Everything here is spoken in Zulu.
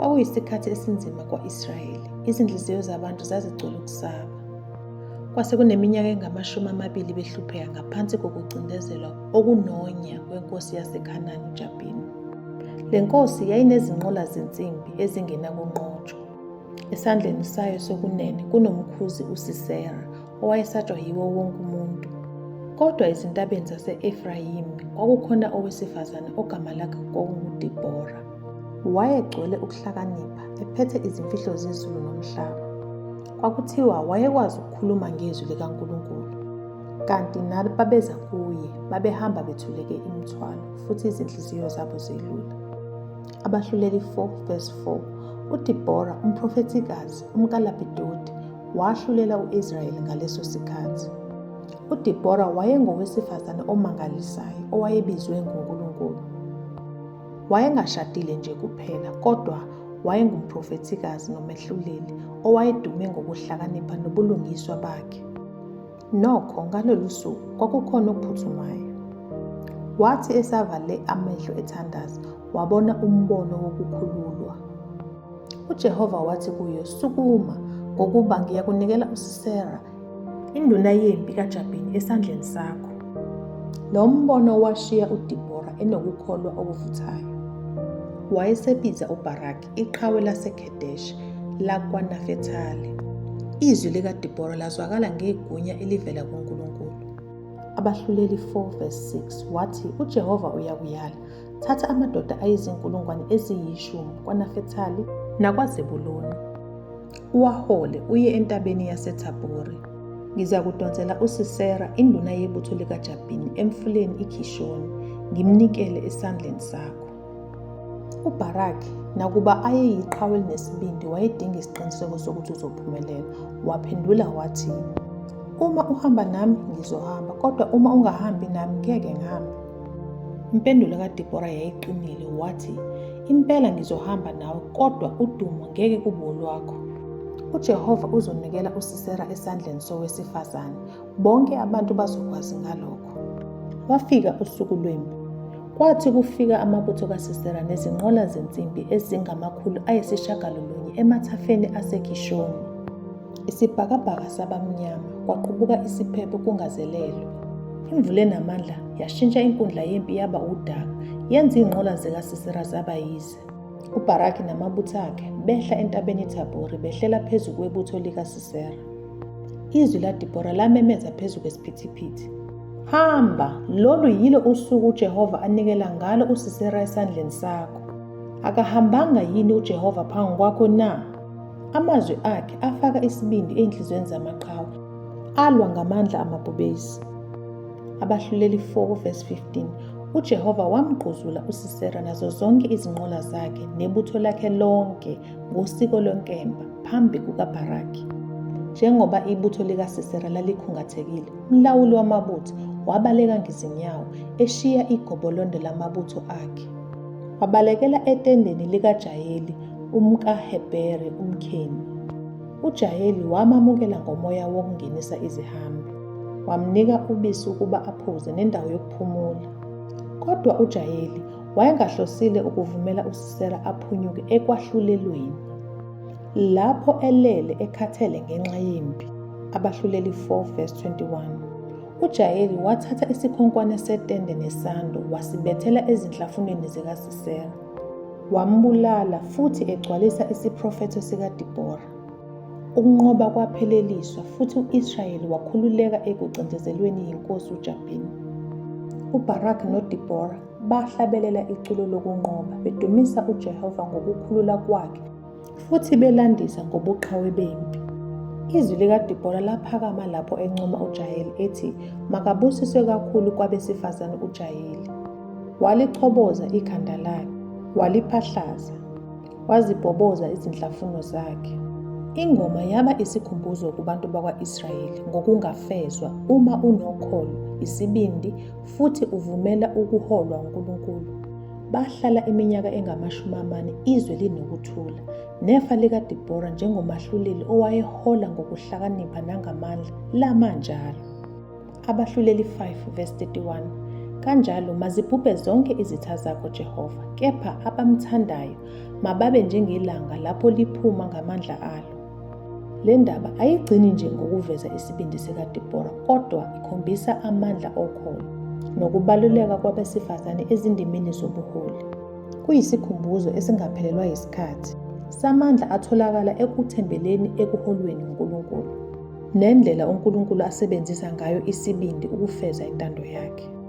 Kwakuyisikhathi esinzima kwa-Israyeli. Izinhliziyo zabantu zazigcwele ukusaba. Kwase kuneminyaka engama-20 behlupheka ngaphansi kokucindezelwa okunonya kwenkosi yaseKhanani uJabhini. Le nkosi yayinezinqola zensimbi ezingenakunqotshwa. Esandleni sayo sokunene kunomkhuzi uSisera owayesatshwa yiwo wonke umuntu. Kodwa ezintabeni zase-Efrayimi kwakukhona owesifazane ogama lakhe kwakunguDebora. Wayegcwele ukuhlakanipha, ephethe izimfihlo zezulu nomhlaba. Kwakuthiwa wayekwazi ukukhuluma ngezwi likaNkulunkulu, kanti nababeza kuye babehamba bethuleke imithwalo, futhi izinhliziyo zabo zelula. Abahluleli 4:4. UDebora, umprofethikazi, umkalabhidodi, wahlulela u-Israyeli ngaleso sikhathi. UDebora wayengowesifazane omangalisayo owayebizwe nguNkulunkulu. Wayengashadile nje kuphela, kodwa wayengumprofethikazi nomehluleli owayedume ngokuhlakanipha nobulungiswa bakhe. Nokho ngalolu suku kwakukhona okuphuthumayo. Wathi esavale amehlo ethandaza, wabona umbono wokukhululwa. uJehova wathi kuye, "Sukuma, ngokuba ngiyakunikela uSisera, induna yempi kaJabhini, esandleni sakho." Lo mbono washiya uDebora enokukholwa okuvuthayo. Wayesebiza uBaraki, iqhawe laseKhedeshi lakwaNafethali. Izwi likaDebora lazwakala ngegunya elivela kuNkulunkulu. Abahluleli 4:6 wathi, "uJehova uyakuyala, thatha amadoda ayizi10,000 kwaNafethali nakwaZebuluni, uwahole uye entabeni yaseThabhori. Ngizakudonsela uSisera, induna yebutho likaJabhini, emfuleni iKhishoni, ngimnikele esandleni sakho." UBaraki, nakuba ayeyiqhawe elinesibindi, wayedinga isiqiniseko sokuthi uzophumelela. Waphendula wathi, "Uma uhamba nami ngizohamba, kodwa uma ungahambi nami ngeke ngihambe." Impendulo kaDebora yayiqinile, wathi, "Impela ngizohamba nawe, kodwa udumo ngeke kube olwakho. uJehova uzonikela uSisera esandleni sowesifazane, bonke abantu bazokwazi ngalokho." Wafika usuku lwempi. Kwathi kufika amabutho kaSisera nezinqola zensimbi ezingama900 emathafeni aseKhishoni. Isibhakabhaka sabamnyama, kwaqubuka isiphepho kungazelelwe. Imvula enamandla yashintsha inkundla yempi yaba udaka, yenza inqola zikaSisera zaba yize. UBaraki namabutho akhe behla entabeni iThabhori, behlela phezu kwebutho likaSisera. Izwi laDebora lamemeza phezu kwesiphithiphithi, "Hamba, lolu yilo usuku uJehova anikela ngalo uSisera esandleni sakho. Akahambanga yini uJehova phambi kwakho na?" Amazwi akhe afaka isibindi ey'nhliziyweni zamaqhawe, alwa ngamandla amabhubesi. Abahluleli 4:15 uJehova wamgquzula uSisera nazo zonke izinqola zakhe nebutho lakhe lonke ngosiko lwenkemba phambi kukaBaraki. Njengoba ibutho likaSisera lalikhungathekile, umlawuli wamabutho wabaleka ngezinyawo, eshiya igobolondo lamabutho akhe. Wabalekela etendeni likaJayeli umkaHebheri umKheni. uJayeli wamamukela ngomoya wokungenisa izihambi, wamnika ubisi ukuba aphuze nendawo yokuphumula. Kodwa uJayeli wayengahlosile ukuvumela uSisera aphunyuke ekwahlulelweni. Lapho elele ekhathele ngenxa yempi, Abahluleli 4:21, uJayeli wathatha isikhonkwane setende nesando wasibethela ezinhlafunweni zikaSisera. Wambulala futhi egcwalisa isiprofetho sikaDeborah. Ukunqoba kwapheleliswa futhi u-Israyeli wakhululeka ekucindezelweni yinkosi uJabhini. UBaraki noDeborah bahlabelela iculo lokunqoba, bedumisa uJehova ngokukhulula kwakhe futhi belandisa ngobuqhawe bempi. Izwi likaDeborah laphakama lapho encoma uJayeli ethi, "Makabusiswe kakhulu kwabesifazane uJayeli." Walichoboza ikhanda lakhe, waliphahlaza, wazibhoboza izinhlafuno zakhe. Ingoma yaba isikhumbuzo kubantu bakwa-Israyeli ngokungafezwa uma unokholo, isibindi, futhi uvumela ukuholwa uNkulunkulu. Bahlala iminyaka engama-40 izwe linokuthula, nefa likaDeborah njengomahluleli owayehola ngokuhlakanipha nangamandla lamanjalo. Abahluleli 5:31 Kanjalo mazibhubhe zonke izitha zakho Jehova, kepha abamthandayo mababe njengelanga lapho liphuma ngamandla alo. Le ndaba ayigcini nje ngokuveza isibindi sikaDeborah, kodwa ikhombisa amandla okholo nokubaluleka kwabesifazane ezindimeni zobuholi. Kuyisikhumbuzo esingaphelelwa isikhathi, samandla atholakala ekuthembeleni ekuholweni uNkulunkulu, nendlela uNkulunkulu asebenzisa ngayo isibindi ukufeza intando yakhe.